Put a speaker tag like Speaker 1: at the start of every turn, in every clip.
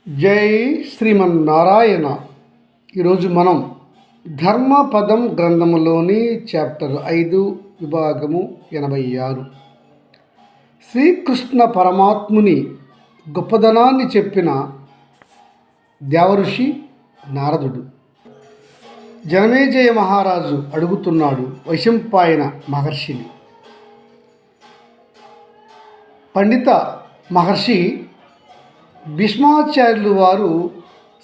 Speaker 1: జై శ్రీమన్నారాయణ. ఈరోజు మనం ధర్మపదం గ్రంథములోని చాప్టర్ 5 విభాగము 86 శ్రీకృష్ణ పరమాత్ముని గొప్పదనాన్ని చెప్పిన దేవఋషి నారదుడు. జనమేజయ మహారాజు అడుగుతున్నాడు వైశంపాయన మహర్షిని. పండిత మహర్షి భీష్మాచార్యులు వారు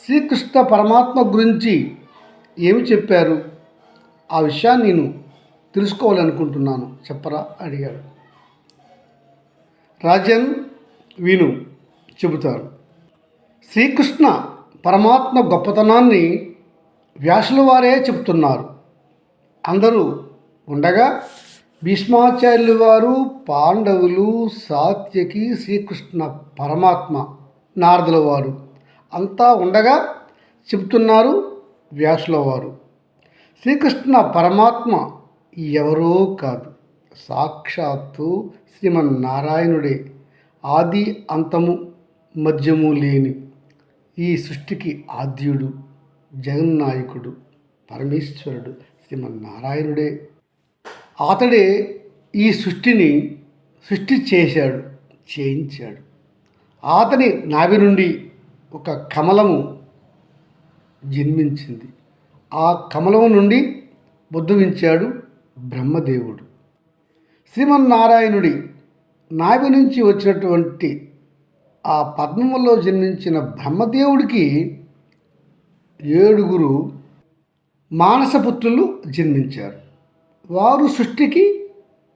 Speaker 1: శ్రీకృష్ణ పరమాత్మ గురించి ఏమి చెప్పారు? ఆ విషయాన్ని నేను తెలుసుకోవాలనుకుంటున్నాను, చెప్పరా అడిగాడు. రాజన్, విను, చెబుతారు. శ్రీకృష్ణ పరమాత్మ గొప్పతనాన్ని వ్యాసుల వారే చెబుతున్నారు. అందరూ ఉండగా భీష్మాచార్యులు వారు, పాండవులు, సాత్యకి, శ్రీకృష్ణ పరమాత్మ, నారదుల వారు అంతా ఉండగా చెబుతున్నారు వ్యాసుల వారు. శ్రీకృష్ణ పరమాత్మ ఎవరో కాదు, సాక్షాత్తు శ్రీమన్నారాయణుడే. ఆది అంతము మధ్యము లేని ఈ సృష్టికి ఆద్యుడు, జగన్నాయకుడు, పరమేశ్వరుడు శ్రీమన్నారాయణుడే. అతడే ఈ సృష్టి చేశాడు, చేయించాడు. అతని నాభి నుండి ఒక కమలము జన్మించింది. ఆ కమలము నుండి ఉద్భవించాడు బ్రహ్మదేవుడు. శ్రీమన్నారాయణుడి నాభి నుంచి వచ్చినటువంటి ఆ పద్మములో జన్మించిన బ్రహ్మదేవుడికి 7 మానసపుత్రులు జన్మించారు. వారు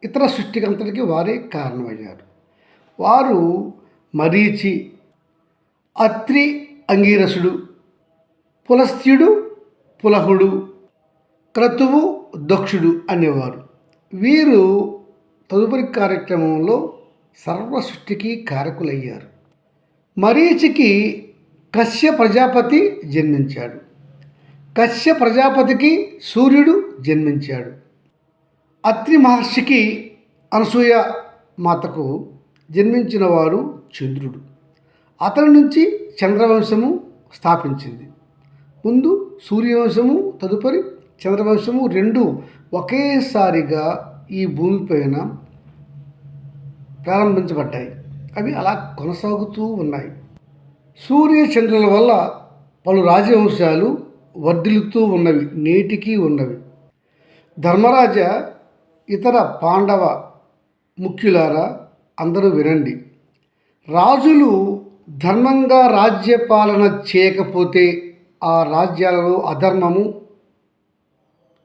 Speaker 1: ఇతర సృష్టికి అంతటికి వారే కారణమయ్యారు. వారు మరీచి, అత్రి, అంగీరసుడు, పులస్త్యుడు, పులహుడు, క్రతువు, దక్షుడు అనేవారు. వీరు తదుపరి కార్యక్రమంలో సర్వ సృష్టికి కారకులయ్యారు. మరీచికి కశ్య ప్రజాపతి జన్మించాడు. కశ్య ప్రజాపతికి సూర్యుడు జన్మించాడు. అత్రి మహర్షికి అనసూయ మాతకు జన్మించిన వారు చంద్రుడు. అతని నుంచి చంద్రవంశము స్థాపించింది. ముందు సూర్యవంశము, తదుపరి చంద్రవంశము 2 ఒకేసారిగా ఈ భూమిపైన ప్రారంభించబడ్డాయి. అవి అలా కొనసాగుతూ ఉన్నాయి. సూర్య చంద్రుల వల్ల పలు రాజవంశాలు వర్ధిల్లుతూ ఉన్నవి, నేటికి ఉన్నవి. ధర్మరాజ, ఇతర పాండవ ముఖ్యులారా, అందరూ వినండి. రాజులు ధర్మంగా రాజ్యపాలన చేయకపోతే ఆ రాజ్యాలలో అధర్మము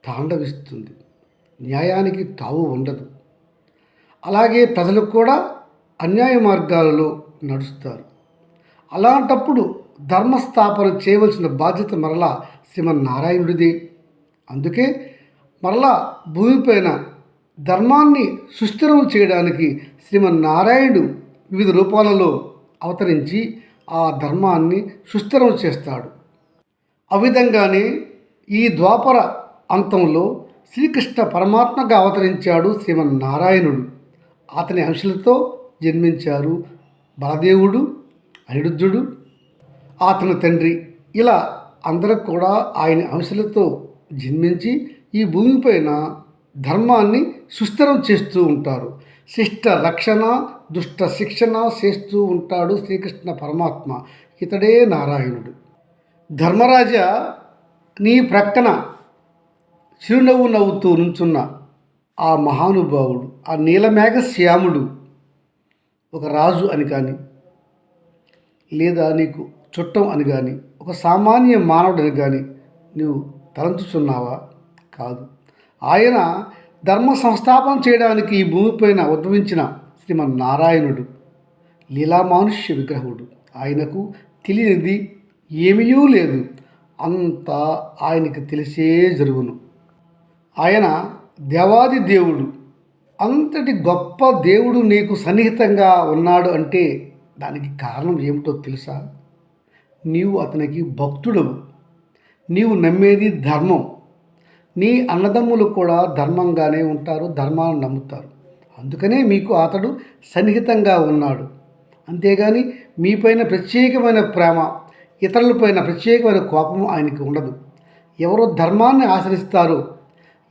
Speaker 1: తాండవిస్తుంది, న్యాయానికి తావు ఉండదు. అలాగే ప్రజలు కూడా అన్యాయ మార్గాలలో నడుస్తారు. అలాంటప్పుడు ధర్మస్థాపన చేయవలసిన బాధ్యత మరలా శ్రీమన్నారాయణుడిదే. అందుకే మరలా భూమిపైన ధర్మాన్ని సుస్థిరం చేయడానికి శ్రీమన్నారాయణుడు వివిధ రూపాలలో అవతరించి ఆ ధర్మాన్ని సుస్థిరం చేస్తాడు. ఆ విధంగానే ఈ ద్వాపర అంతంలో శ్రీకృష్ణ పరమాత్మగా అవతరించాడు శ్రీమన్నారాయణుడు. అతని అంశలతో జన్మించారు బలదేవుడు, అనిరుద్ధుడు, అతని తండ్రి. ఇలా అందరూ కూడా ఆయన అంశలతో జన్మించి ఈ భూమిపైన ధర్మాన్ని సుస్థిరం చేస్తూ ఉంటారు. శిష్ట రక్షణ, దుష్ట శిక్షణ చేస్తూ ఉంటాడు శ్రీకృష్ణ పరమాత్మ. ఇతడే నారాయణుడు. ధర్మరాజ, నీ ప్రక్కన చిరునవ్వు నవ్వుతూ నుంచున్న ఆ మహానుభావుడు, ఆ నీలమేఘ శ్యాముడు ఒక రాజు అని కానీ, లేదా నీకు చుట్టం అని కానీ, ఒక సామాన్య మానవుడని కానీ నువ్వు తలంచుచున్నావా? కాదు. ఆయన ధర్మ సంస్థాపన చేయడానికి ఈ భూమిపైన ఉద్భవించిన శ్రీమన్నారాయణుడు, లీలామానుష్య విగ్రహుడు. ఆయనకు తెలియనిది ఏమీ లేదు, అంతా ఆయనకి తెలిసే జరుగును. ఆయన దేవాది దేవుడు. అంతటి గొప్ప దేవుడు నీకు సన్నిహితంగా ఉన్నాడు అంటే దానికి కారణం ఏమిటో తెలుసా? నీవు అతనికి భక్తుడవు. నీవు నమ్మేది ధర్మం. నీ అన్నదమ్ములు కూడా ధర్మంగానే ఉంటారు, ధర్మాన్ని నమ్ముతారు. అందుకనే మీకు అతడు సన్నిహితంగా ఉన్నాడు. అంతేగాని మీపైన ప్రత్యేకమైన ప్రేమ, ఇతరులపైన ప్రత్యేకమైన కోపము ఆయనకి ఉండదు. ఎవరు ధర్మాన్ని ఆచరిస్తారో,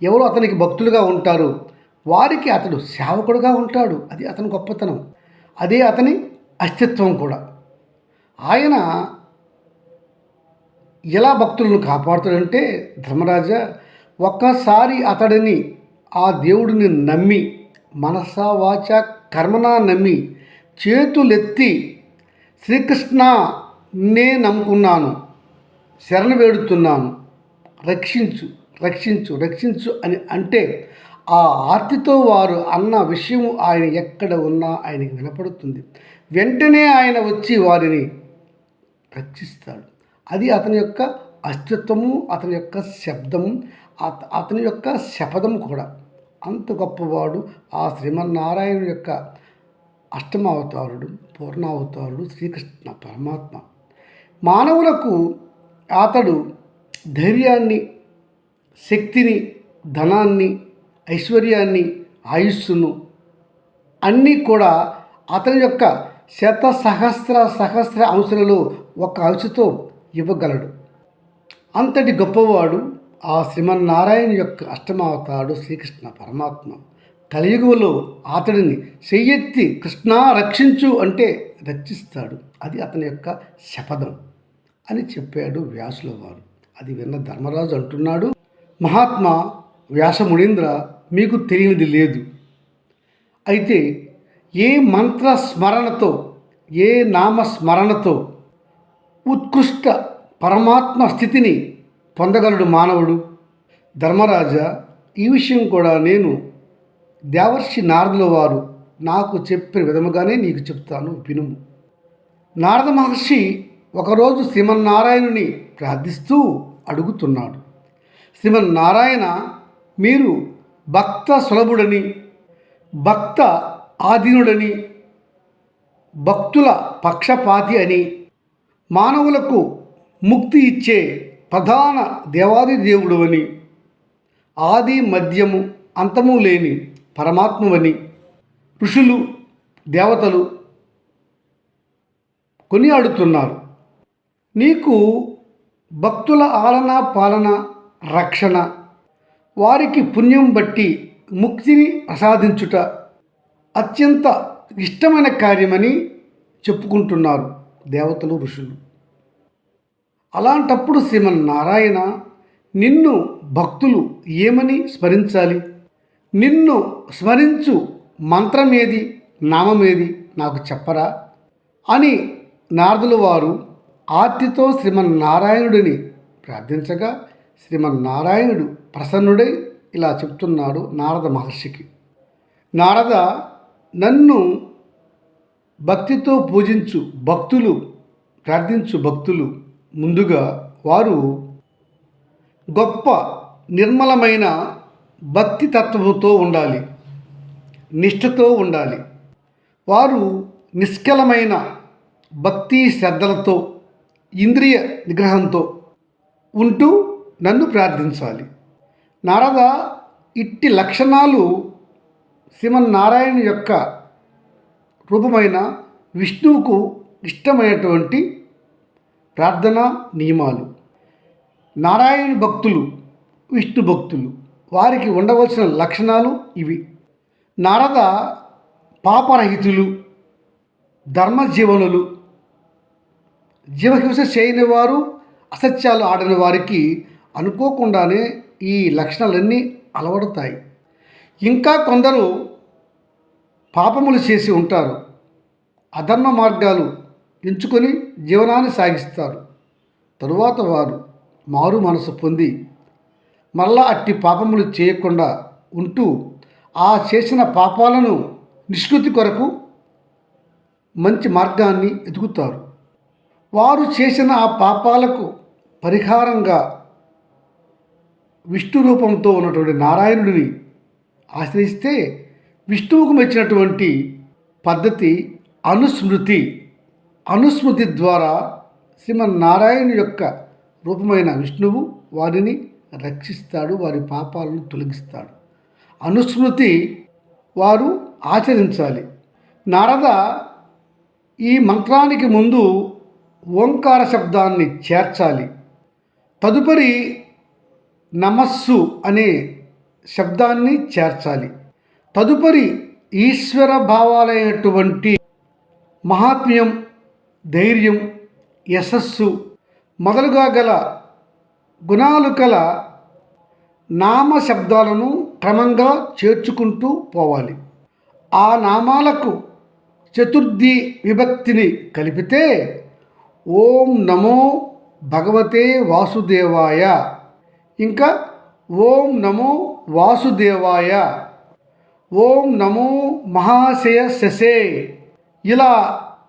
Speaker 1: ఎవరు అతనికి భక్తులుగా ఉంటారో వారికి అతడు సేవకుడుగా ఉంటాడు. అది అతని గొప్పతనం, అదే అతని అస్తిత్వం కూడా. ఆయన ఎలా భక్తులను కాపాడుతాడంటే, ధర్మరాజా, ఒక్కసారి అతడిని, ఆ దేవుడిని నమ్మి, మనసా వాచ కర్మనా నమ్మి చేతులెత్తి శ్రీకృష్ణ నే నమ్ముకున్నాను, శరణ వేడుతున్నాను, రక్షించు రక్షించు రక్షించు అని అంటే, ఆ ఆర్తితో వారు అన్న విషయం ఆయన ఎక్కడ ఉన్నా ఆయనకి వినపడుతుంది. వెంటనే ఆయన వచ్చి వారిని రక్షిస్తాడు. అది అతని యొక్క అస్తిత్వము, అతని యొక్క శబ్దము, అతని యొక్క శపథం కూడా. అంత గొప్పవాడు ఆ శ్రీమన్నారాయణ యొక్క అష్టమావతారుడు, పూర్ణావతారుడు శ్రీకృష్ణ పరమాత్మ. మానవులకు అతడు ధైర్యాన్ని, శక్తిని, ధనాన్ని, ఐశ్వర్యాన్ని, ఆయుస్సును అన్నీ కూడా అతని యొక్క సహస్ర అంశాలలో ఒక అంశతో ఇవ్వగలడు. అంతటి గొప్పవాడు ఆ శ్రీమన్నారాయణ యొక్క అష్టమావతారుడు శ్రీకృష్ణ పరమాత్మ. కలియుగంలో అతడిని చెయ్యెత్తి కృష్ణ రక్షించు అంటే రక్షిస్తాడు. అది అతని యొక్క శపథం అని చెప్పాడు వ్యాసుల వారు. అది విన్న ధర్మరాజు అంటున్నాడు, మహాత్మా వ్యాసమునీంద్ర, మీకు తెలియనిది లేదు. అయితే ఏ మంత్ర స్మరణతో, ఏ నామస్మరణతో ఉత్కృష్ట పరమాత్మ స్థితిని పొందగలడు మానవుడు? ధర్మరాజా, ఈ విషయం కూడా నేను దేవర్షి నారదుల వారు నాకు చెప్పిన విధముగానే నీకు చెప్తాను, వినుము. నారద మహర్షి ఒకరోజు శ్రీమన్నారాయణుని ప్రార్థిస్తూ అడుగుతున్నాడు, శ్రీమన్నారాయణ, మీరు భక్త సులభుడని, భక్త ఆధీనుడని, భక్తుల పక్షపాతి అని, మానవులకు ముక్తి ఇచ్చే ప్రధాన దేవాది దేవుడు అని, ఆది మధ్యము అంతము లేని పరమాత్మవని ఋషులు, దేవతలు కొనియాడుతున్నారు. నీకు భక్తుల ఆలన పాలన, రక్షణ, వారికి పుణ్యం బట్టి ముక్తిని ప్రసాదించుట అత్యంత ఇష్టమైన కార్యమని చెప్పుకుంటున్నారు దేవతలు, ఋషులు. అలాంటప్పుడు శ్రీమన్నారాయణ, నిన్ను భక్తులు ఏమని స్మరించాలి? నిన్ను స్మరించు మంత్రమేది, నామమేది నాకు చెప్పరా అని నారదుల వారు ఆర్తితో శ్రీమన్నారాయణుడిని ప్రార్థించగా, శ్రీమన్నారాయణుడు ప్రసన్నుడై ఇలా చెప్తున్నాడు నారద మహర్షికి, నారద, నన్ను భక్తితో పూజించు భక్తులు, ప్రార్థించు భక్తులు ముందుగా వారు గొప్ప నిర్మలమైన భక్తి తత్వముతో ఉండాలి, నిష్ఠతో ఉండాలి. వారు నిష్కలమైన భక్తి శ్రద్ధలతో, ఇంద్రియ నిగ్రహంతో ఉంటూ నన్ను ప్రార్థించాలి. నారద, ఇట్టి లక్షణాలు శ్రీమన్నారాయణ యొక్క రూపమైన విష్ణువుకు ఇష్టమైనటువంటి ప్రార్థనా నియమాలు. నారాయణ భక్తులు, విష్ణు భక్తులు, వారికి ఉండవలసిన లక్షణాలు ఇవి. నారద పాపరహితులు, ధర్మజీవనులు, జీవహింస చేయని వారు, అసత్యాలు ఆడని వారికి అనుకోకుండానే ఈ లక్షణాలన్నీ అలవడతాయి. ఇంకా కొందరు పాపములు చేసి ఉంటారు, అధర్మ మార్గాలు ఎంచుకొని జీవనాన్ని సాగిస్తారు. తరువాత వారు మారు మనసు పొంది మరలా అట్టి పాపములు చేయకుండా ఉంటూ ఆ చేసిన పాపాలను నిష్కృతి కొరకు మంచి మార్గాన్ని ఎదుగుతారు. వారు చేసిన ఆ పాపాలకు పరిహారంగా విష్ణు రూపంతో ఉన్నటువంటి నారాయణుడిని ఆశ్రయిస్తే విష్ణువుకు మెచ్చినటువంటి పద్ధతి అనుస్మృతి. అనుస్మృతి ద్వారా శ్రీమన్నారాయణ యొక్క రూపమైన విష్ణువు వారిని రక్షిస్తాడు, వారి పాపాలను తొలగిస్తాడు. అనుస్మృతి వారు ఆచరించాలి. నారద, ఈ మంత్రానికి ముందు ఓంకార శబ్దాన్ని చేర్చాలి. తదుపరి నమస్సు అనే శబ్దాన్ని చేర్చాలి. తదుపరి ఈశ్వర భావాలైనటువంటి మహాత్మ్యం, ధైర్యం, యశస్సు మొదలుగా గల గుణాలు కల నామ శబ్దాలను క్రమంగా చేర్చుకుంటూ పోవాలి. ఆ నామాలకు చతుర్థి విభక్తిని కలిపితే ఓం నమో భగవతే వాసుదేవాయ, ఇంకా ఓం నమో వాసుదేవాయ, ఓం నమో మహాశయ శశే, ఇలా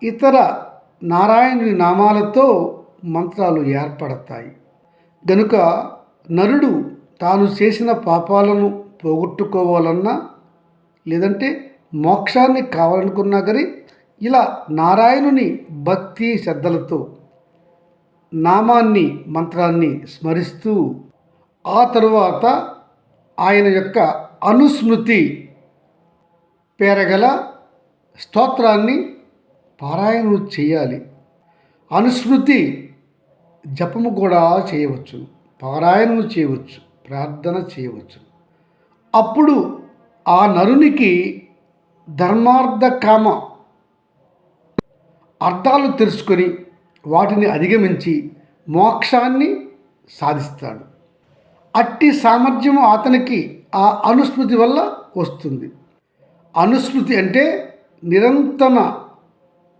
Speaker 1: ఇతర నారాయణుని నామాలతో మంత్రాలు ఏర్పడతాయి. గనుక నరుడు తాను చేసిన పాపాలను పోగొట్టుకోవాలన్నా, లేదంటే మోక్షాన్ని కావాలనుకున్నా కానీ ఇలా నారాయణుని భక్తి శ్రద్ధలతో నామాన్ని, మంత్రాన్ని స్మరిస్తూ ఆ తరువాత ఆయన యొక్క అనుస్మృతి పేరగల స్తోత్రాన్ని పారాయణం చేయాలి. అనుస్మృతి జపము కూడా చేయవచ్చు, పారాయణము చేయవచ్చు, ప్రార్థన చేయవచ్చు. అప్పుడు ఆ నరునికి ధర్మార్థ కామ అర్థాలు తెలుసుకొని వాటిని అధిగమించి మోక్షాన్ని సాధిస్తాడు. అట్టి సామర్థ్యము అతనికి ఆ అనుస్మృతి వల్ల వస్తుంది. అనుస్మృతి అంటే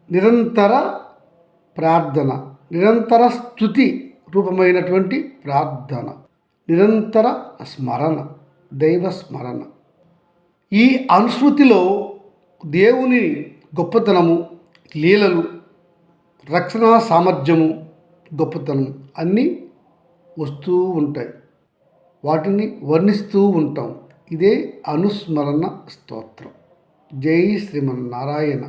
Speaker 1: నిరంతర ప్రార్థన, నిరంతర స్తుతి రూపమైనటువంటి ప్రార్థన, నిరంతర స్మరణ, దైవ స్మరణ. ఈ అనుస్మృతిలో దేవుని గొప్పతనము, లీలలు, రక్షణ సామర్థ్యము, గొప్పతనం అన్నీ వస్తూ ఉంటాయి. వాటిని వర్ణిస్తూ ఉంటాం. ఇదే అనుస్మరణ స్తోత్రం. జై శ్రీమన్నారాయణ.